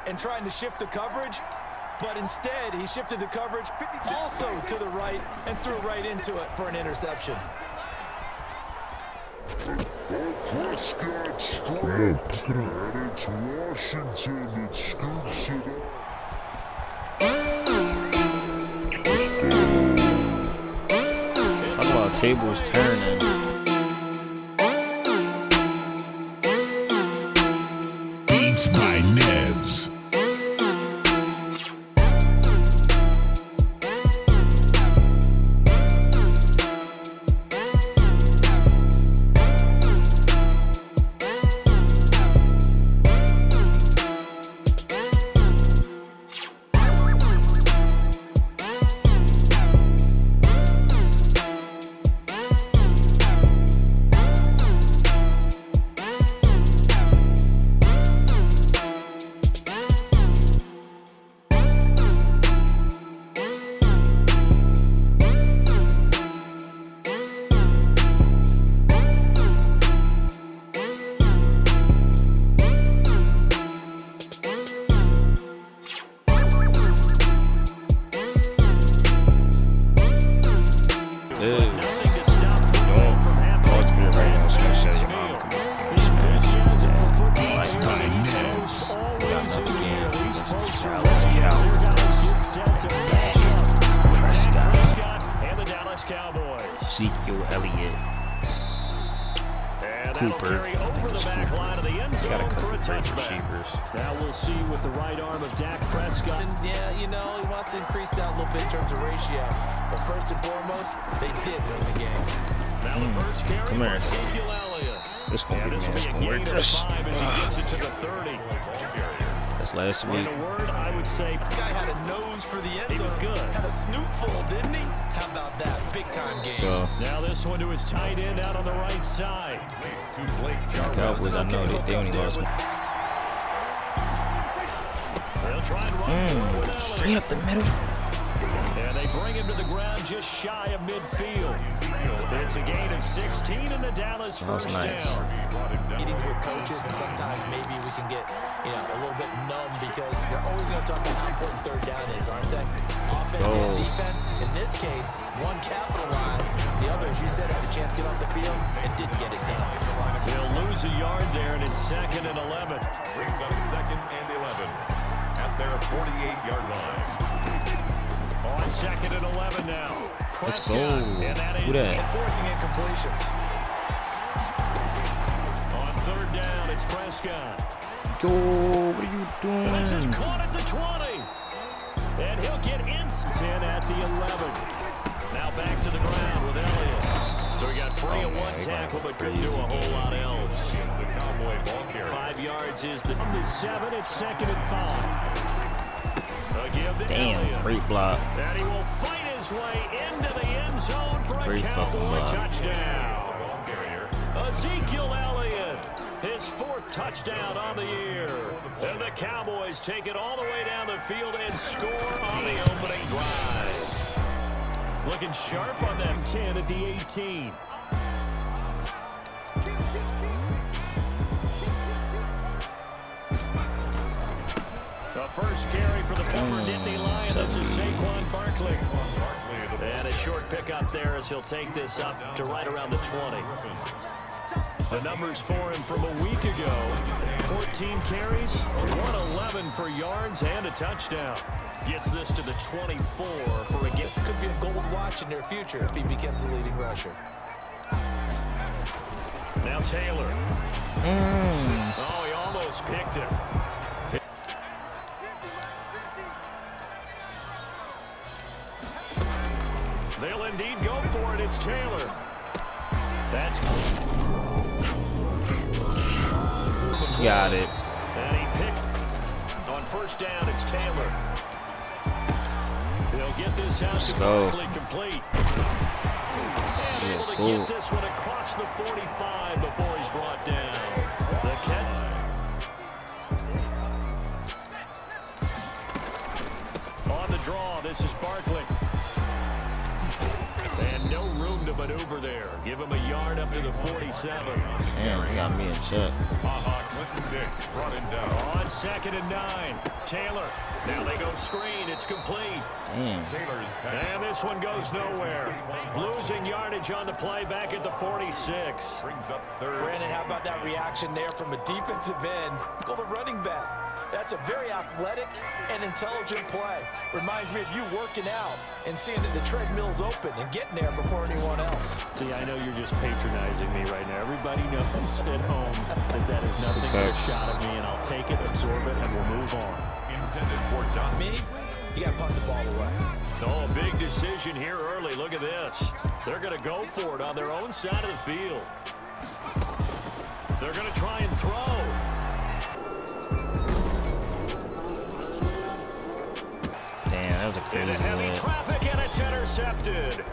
and trying to shift the coverage, but instead he shifted the coverage also to the right and threw right into it for an interception. Prescott stripped, and it's Washington that scoops it up. Talk about tables turning. Beats by Nevs. Zeek, Cooper. Over the back line of the end zone for a touchback. Now we'll see with the right arm of Dak Prescott. And yeah, you know, he wants to increase that a little bit in terms of ratio. But first and foremost, they did win the game. Now the first carry Come here. for Zeek Elliott. This gonna This will be a work. gain of 5 as he gets it to the 30. That's last In week. a word, I would say This guy had a nose for the end zone. he was good. Had a snootful, didn't he? How about that? Big time game. So, Now this one to his tight end out on the right side. the Cowboys, I know they only lost. They'll try and run forward with Elliott. Straight up the middle. And they bring him to the ground just shy of midfield. It's a gain of 16 in the Dallas first down. Meetings with coaches, and sometimes maybe we can get, you know, a little bit numb because they're always going to talk about how important third down is, aren't they? Offense and defense. In this case, one capitalized, the other, as you said, had a chance to get off the field and didn't get it done. They'll lose a yard there, and it's 2nd and 11. Brings up 2nd and 11 at their 48-yard line. On 2nd and 11 now. Let's go. And that Who is that? Enforcing incompletions. on 3rd down. It's Prescott. Yo, what are you doing? This is caught at the 20. And he'll get in 10 at the 11. Now back to the ground with Elliott. So he got free of one tackle, but couldn't do a whole lot else. The Cowboy ball carrier. 5 yards is the number 7. It's 2nd and 5. Damn, great block. And he will fight his way into the end zone for a Great fucking Cowboy block. touchdown. Ball carrier. Ezekiel Elliott, his 4th touchdown on the year. And the Cowboys take it all the way down the field and score on the opening drive. Looking sharp on that 10 at the 18. The first carry for the former Nittany Lion. This is Saquon Barkley. And a short pickup there as he'll take this up to right around the 20. The numbers for him from a week ago: 14 carries, 111 for yards, and a touchdown. Gets this to the 24 for a get. Could be a gold watch in their future if he becomes the leading rusher. Now Taylor. Oh, he almost picked him. They'll indeed go for it. It's Taylor. That's Got it. and he picked on 1st down. It's Taylor. He'll get this out to go. Barkley complete. And Yeah, able to cool. get this one across the 45 before he's brought down. The catch. On the draw, this is Barkley. And no room to maneuver there. Give him a yard up to the 47. Damn, he got me in check. Clinton Dix brought him down. On 2nd and 9. Taylor. Now they go screen. It's complete. Damn. And this one goes nowhere. Losing yardage on the play back at the 46. Brings up third. Brandon, how about that reaction there from a defensive end? Go the running back. That's a very athletic and intelligent play. Reminds me of you working out and seeing that the treadmill's open and getting there before anyone else. See, I know you're just patronizing me right now. Everybody knows at home that is nothing but a shot at me, and I'll take it, absorb it, and we'll move on. Intended for John. Me, you got to punt the ball away. Oh, a big decision here early. Look at this. They're going to go for it on their own side of the field. They're going to try and throw. Damn, that was a crazy Into heavy one. traffic, and it's intercepted.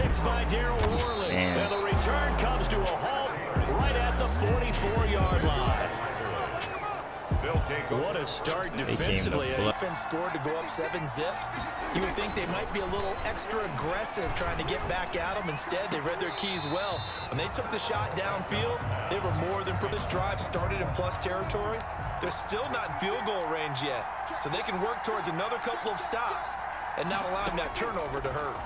Picked by Darryl Worley. Damn. And the return comes to a halt right at the 44-yard line. They'll take over. What a start came to defensively. play. Defense scored to go up 7-zip. You would think they might be a little extra aggressive trying to get back at them. Instead, they read their keys well. When they took the shot downfield, they were more than this drive started in plus territory. They're still not in field goal range yet, so they can work towards another couple of stops and not allowing that turnover to hurt.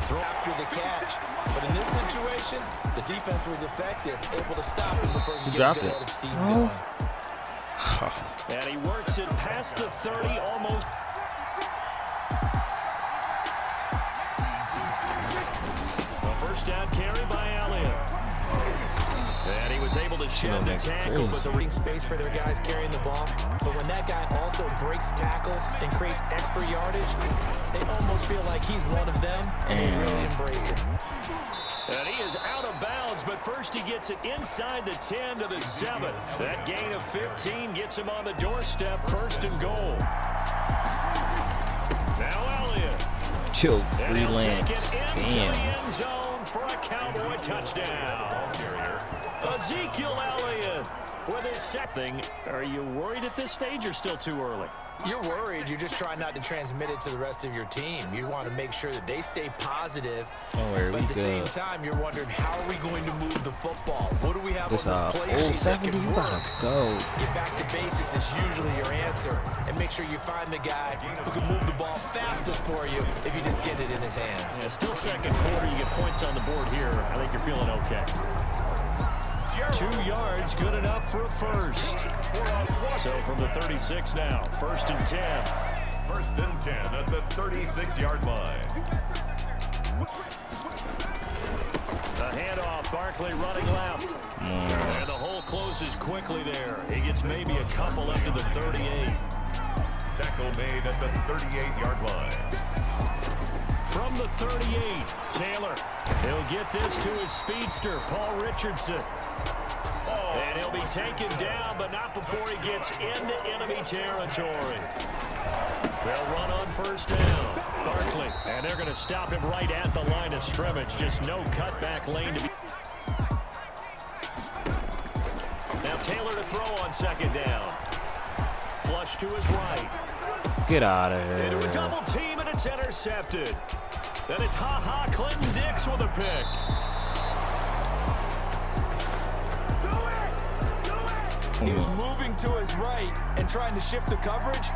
Throw after the catch. But in this situation, the defense was effective, able to stop him before he could get a good head of steam going. And he works it past the 30, almost. A first down carry by Elliott. And he was able to shed the tackle, but the Leaving space for their guys carrying the ball. But when that guy also breaks tackles and creates extra yardage, they almost feel like he's one of them, and they really embrace it. And he is out of bounds, but first he gets it inside the 10 to the 7. That gain of 15 gets him on the doorstep, first and goal. Now Elliott. Chill, And he'll freelance. take it into the Damn. end zone for a Cowboy touchdown. Ezekiel Elliott with his second. Are you worried at this stage or still too early? You're worried. You're just trying not to transmit it to the rest of your team. You want to make sure that they stay positive. Don't worry, But we at the same good. time, you're wondering, how are we going to move the football? What do we have This on this play sheet that 70, can you gotta work? go. Get back to basics is usually your answer. And make sure you find the guy who can move the ball fastest for you if you just get it in his hands. Yeah, still second quarter. You get points on the board here. I think you're feeling okay. 2 yards, good enough for a first. So from the 36 now, first and 10. First and 10 at the 36-yard line. The handoff, Barkley running left. And the hole closes quickly there. He gets maybe a couple up to the 38. Tackle made at the 38-yard line. From the 38, Taylor. He'll get this to his speedster, Paul Richardson. And he'll be taken down, but not before he gets into enemy territory. They'll run on first down. Barkley. And they're going to stop him right at the line of scrimmage. Just no cutback lane to be. Now Taylor to throw on second down. Flush to his right. Get out of Into a here. double team, and it's intercepted. Then it's Clinton Dix with a pick. He was moving to his right and trying to shift the coverage,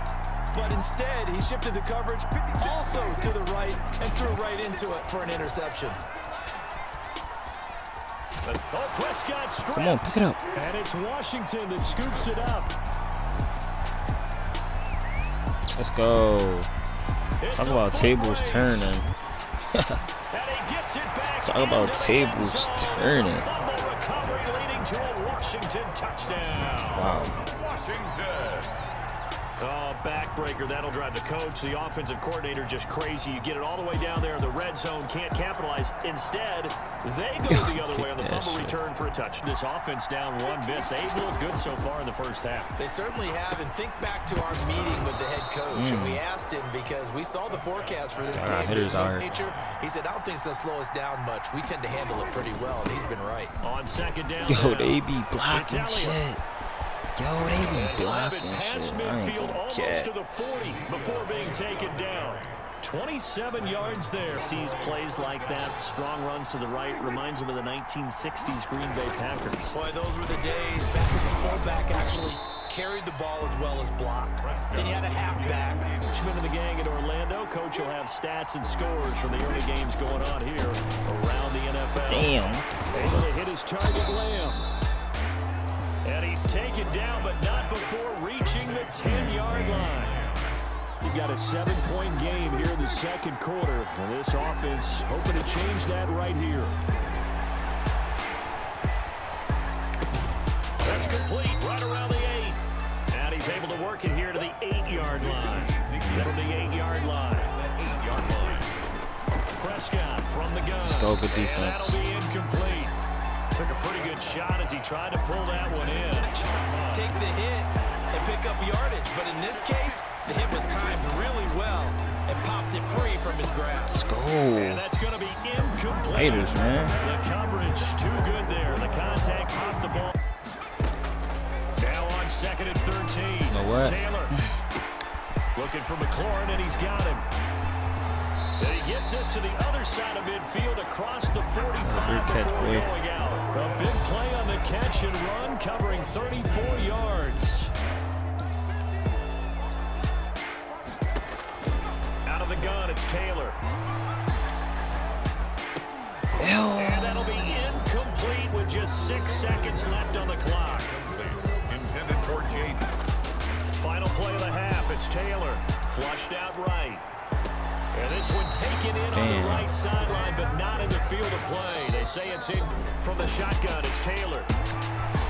but instead he shifted the coverage also to the right and threw right into it for an interception. Oh, Prescott stripped. Come on, pick it up. And it's Washington that scoops it up. Let's go. It's Talk a about foot tables race. turning. And he gets it back Talk about into the tables end zone. turning. It's a fumble recovery leading to a Washington touchdown. Wow. Washington. Oh, backbreaker. That'll drive the coach, the offensive coordinator, just crazy. You get it all the way down there in the red zone, can't capitalize. Instead, they go the other way on the fumble return for a touch. This offense down one bit. They've looked good so far in the first half. They certainly have, and think back to our meeting with the head coach, and we asked him because we saw the forecast for this game. hitters are. He said, I don't think it's going to slow us down much. We tend to handle it pretty well, and he's been right. On second down Yo, now, they be blocking it's Elliott. shit. Yo, they be And he'll have it blocking past shit. I ain't midfield, gonna almost get. to the 40 before being taken down. 27 yards there. Sees plays like that, strong runs to the right, reminds him of the 1960s Green Bay Packers. Boy, those were the days back when the fullback actually carried the ball as well as blocked. Then you had a halfback. Freshman of the gang in Orlando. Coach will have stats and scores from the early games going on here around the NFL. Damn. Able to hit his target, Lamb. And he's taken down, but not before reaching the 10-yard line. You've got a 7-point game here in the second quarter. And this offense hoping to change that right here. That's complete right around the 8. And he's able to work it here to the 8-yard line. From the 8-yard line. Prescott from the gun. Let's go, good defense. And that'll be incomplete. Took a pretty good shot as he tried to pull that one in. Take the hit and pick up yardage, but in this case, the hit was timed really well and popped it free from his grasp. Let's go. And that's going to be incomplete. Raiders, man. The coverage too good there. The contact popped the ball. Now on 2nd and 13. You know what? Taylor looking for McLaurin, and he's got him. And he gets us to the other side of midfield across the 45 before going out. A big play on the catch and run, covering 34 yards. Out of the gun, it's Taylor. And that'll be incomplete with just 6 seconds left on the clock. Intended for Jade. Final play of the half, it's Taylor. Flushed out right. And this one taken in on the right sideline, but not in the field of play. They say it's in from the shotgun. It's Taylor.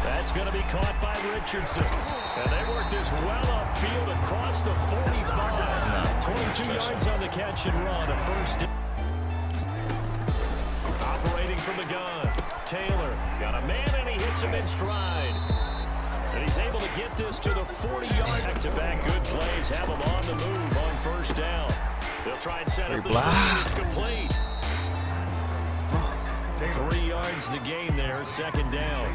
That's going to be caught by Richardson. And they work this well upfield across the 45. 22 yards on the catch and run. A first down. Operating from the gun. Taylor got a man, and he hits him in stride. And he's able to get this to the 40-yard. Back-to-back good plays have him on the move on first down. They'll try and set up the screen. It's complete. 3 yards the gain there, second down.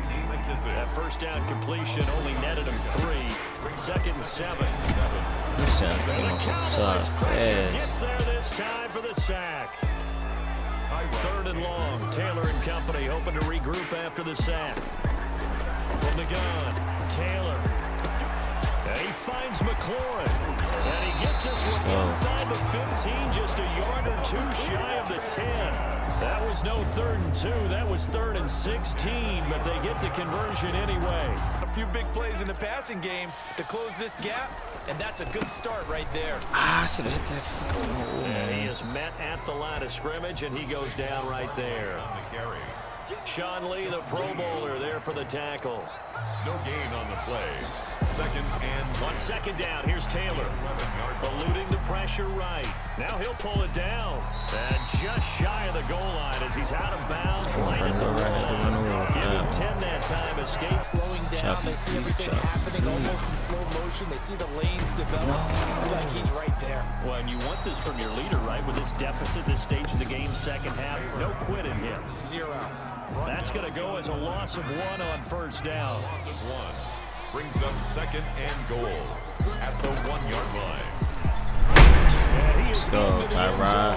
That first down completion only netted him 3. 2nd and 7. The Cowboys pressure gets there this time for the sack. 3rd and long. Taylor and company hoping to regroup after the sack. From the gun, Taylor. And he finds McLaurin. And he gets this one inside the 15, just a yard or 2 shy of the 10. That was no 3rd and 2. That was 3rd and 16, but they get the conversion anyway. A few big plays in the passing game to close this gap, and that's a good start right there. I should have hit that. And he is met at the line of scrimmage, and he goes down right there. Sean Lee, the Pro Bowler, there for the tackle. No gain on the play. 2nd and 1. 2nd down. Here's Taylor. Eluding the pressure right. Now he'll pull it down. And just shy of the goal line as he's out of bounds right at the line. Give him 10 that time. Escape. Slowing down. They see everything happening almost in slow motion. They see the lanes develop. Like he's right there. Well, and you want this from your leader, right? With this deficit, this stage of the game, second half. No quit in him. 0. That's going to go as a loss of 1 on first down. loss of 1. Brings up 2nd and goal at the 1-yard line. Let's go, Tyrod.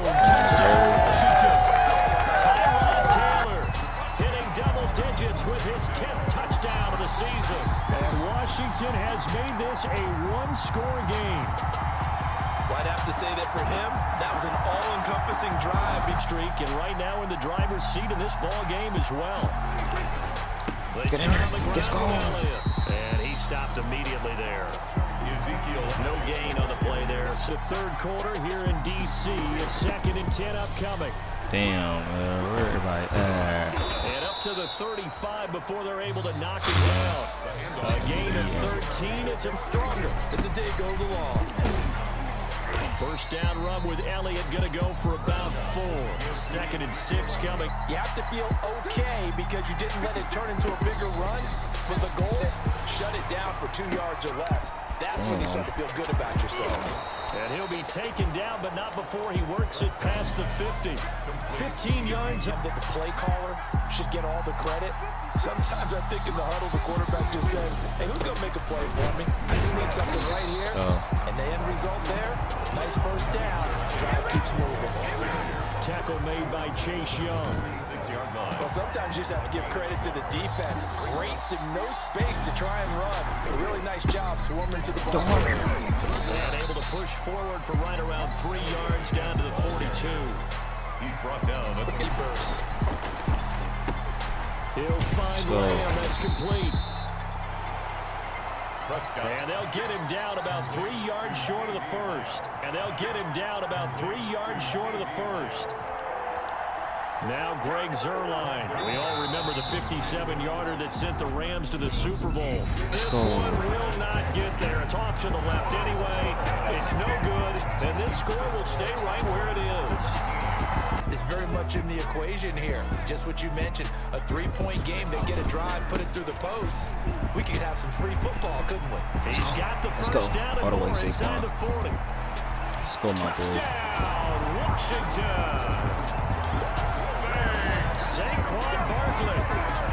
Tyrod Taylor hitting double digits with his 10th touchdown of the season. And Washington has made this a 1-score game. Well, I'd have to say that for him, that was an all-encompassing drive. Big streak, and right now in the driver's seat in this ball game as well. Get in there. Let's go. And he stopped immediately there. Ezekiel, no gain on the play there. So 3rd quarter here in D.C. A 2nd and 10 upcoming. Damn, where everybody And up to the 35 before they're able to knock it down. A gain of 13. It's stronger as the day goes along. First down run with Elliott going to go for about 4. 2nd and 6 coming. You have to feel okay because you didn't let it turn into a bigger run. But the goal, shut it down for 2 yards or less. That's when you start to feel good about yourselves. And he'll be taken down, but not before he works it past the 50. 15 yards. That the play caller should get all the credit. Sometimes I think in the huddle, the quarterback just says, hey, who's going to make a play for me? I just need something right here. And the end result there, nice first down. Drive keeps moving. Tackle made by Chase Young. 6-yard line. Well, sometimes you just have to give credit to the defense. Great, no space to try and run. A really nice job swarming to the ball. And able to push forward for right around 3 yards down to the 42. He's brought down. Let's get burst. He'll find Lamb. That's complete. Prescott. And they'll get him down about 3 yards short of the first. And they'll get him down about 3 yards short of the first. Now Greg Zuerlein. We all remember the 57-yarder that sent the Rams to the Super Bowl. This one will not get there. It's off to the left anyway. It's no good. And this score will stay right where it is. Is very much in the equation here. Just what you mentioned, a 3-point game. They get a drive, put it through the post. We could have some free football, couldn't we? He's got the first down and more inside the 40. Let's go, my boy. Touchdown, Washington. Saquon Barkley,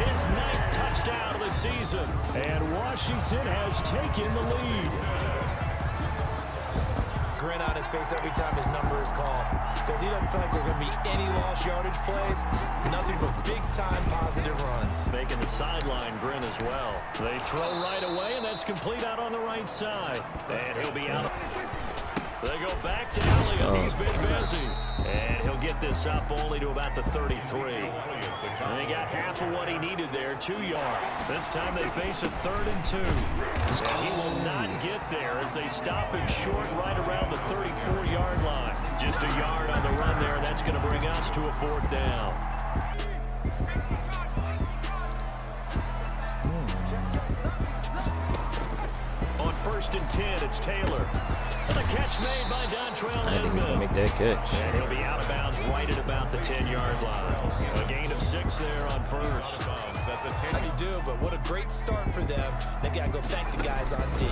his 9th touchdown of the season. And Washington has taken the lead. Grin on his face every time his number is called, because he doesn't feel like there are going to be any lost yardage plays. Nothing but big-time positive runs. Making the sideline grin as well. They throw right away, and that's complete out on the right side. And he'll be out. They go back to Elliott. He's been busy. And he'll get this up only to about the 33. And they got half of what he needed there, 2 yards. This time they face a 3rd and 2. And he will not get there as they stop him short right around the 34-yard line. Just a yard on the run there. That's going to bring us to a 4th down. On 1st and 10, it's Taylor. And a catch made by Dontrell I didn't even make that catch. And he'll be out of bounds right at about the 10-yard line. A gain of 6 there on 1st. How do you do? But what a great start for them. They got to go thank the guys on D.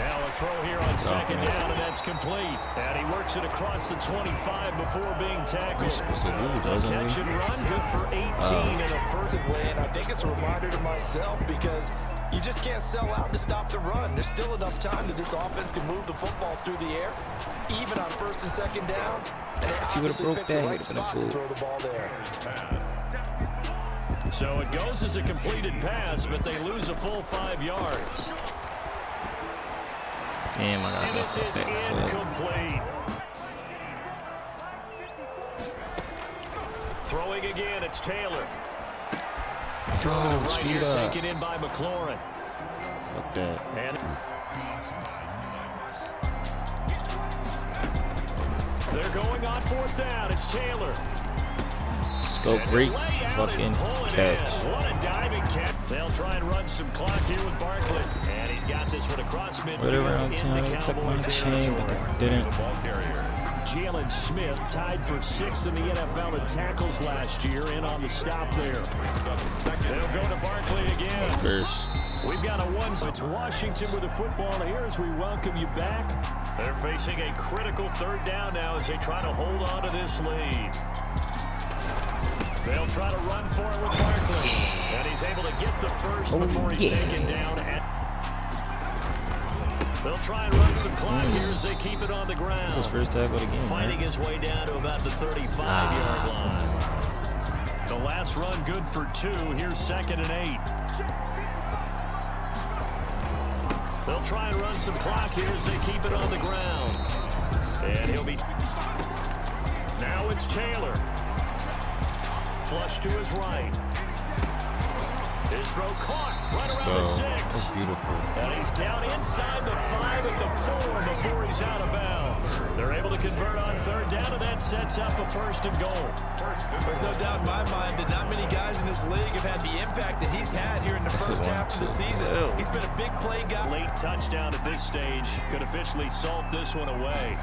Now a throw here on 2nd down, and that's complete. And he works it across the 25 before being tackled. Catch and run, good for 18 in a first. And I think it's a reminder to myself, because you just can't sell out to stop the run. There's still enough time that this offense can move the football through the air, even on 1st and 2nd downs. And they obviously picked the right spot to throw the ball there. So it goes as a completed pass, but they lose a full 5 yards. Damn, I got And this is incomplete. Throwing again, it's Taylor. Throw to right here, taken in by McLaurin. Fuck that. And they're going on 4th down. It's Taylor. Let's go, great fucking catch. What a diving catch. They'll try and run some clock here with Barkley. And he's got this one across midfield. Right around in town, the they took my Cowboys chain, but territory. they didn't. Jalen Smith tied for 6th in the NFL in tackles last year, in on the stop there. They'll go to Barkley again. First. We've got a 1. So it's Washington with the football here as we welcome you back. They're facing a critical 3rd down now as they try to hold on to this lead. They'll try to run for it with Barkley. And he's able to get the first before he's taken down. They'll try and run some clock here as they keep it on the ground. This is his first tackle of the game, Finding his way down to about the 35-yard line. The last run good for 2. Here's 2nd and 8. They'll try and run some clock here as they keep it on the ground. And he'll be... Now it's Taylor. Flush to his right. His throw caught right around the 6. That's beautiful. And he's down inside the 5 at the 4 before he's out of bounds. They're able to convert on 3rd down, and that sets up a 1st and goal. There's no doubt in my mind that not many guys in this league have had the impact that he's had here in the first half of the season. He's been a big play guy. Late touchdown at this stage could officially salt this one away.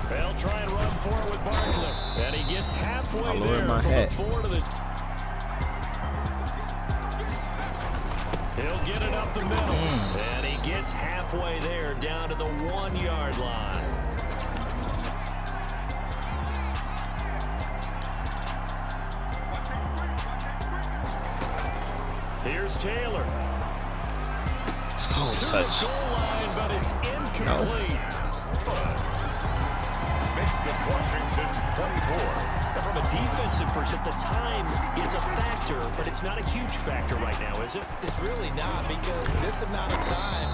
They'll try and run for it with Barkley. And he gets halfway there from the 4 to the... He'll get it up the middle. And he gets halfway there down to the 1-yard line. Here's Taylor. Let's go, To the goal line, but it's incomplete. makes this Washington 24. From a defensive perspective, the time is a factor, but it's not a huge factor right now, is it? It's really not, because this amount of time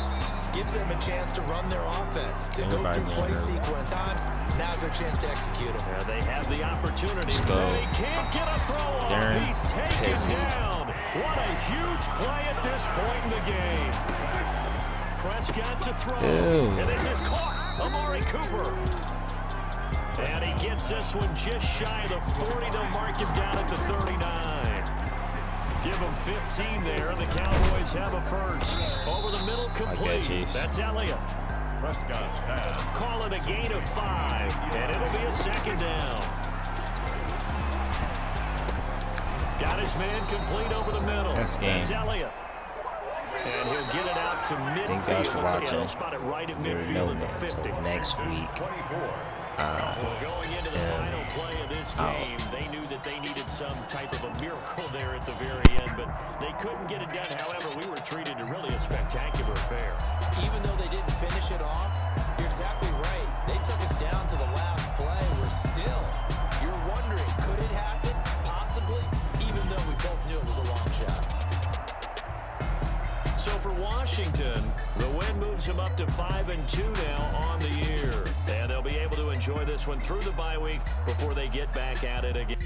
gives them a chance to run their offense, to go through play sequence times. Now's their chance to execute them. They have the opportunity. Go. They can't get a throw off. He's taken down. What a huge play at this point in the game. Prescott to throw. Ew. And this is caught. Amari Cooper. And he gets this one just shy of the 40. They'll mark him down at the 39. Give him 15 there. The Cowboys have a first. Over the middle, complete. That's Elliott. Prescott's pass. Call it a gain of 5. And it'll be a second down. Got his man complete over the middle. That's Elliott. And he'll get it out to midfield. Thank you guys for watching. He'll spot it right at midfield at the 50. Until next week. Going into the final play of this game, they knew that they needed some type of a miracle there at the very end, but they couldn't get it done. However, we were treated to really a spectacular affair. Even though they didn't finish it off, you're exactly right. They took us down to the last play. You're wondering, could it happen? Possibly, even though we both knew it was a long shot. So for Washington, the win moves them up to 5-2 now on the year. And they'll be able to enjoy this one through the bye week before they get back at it again.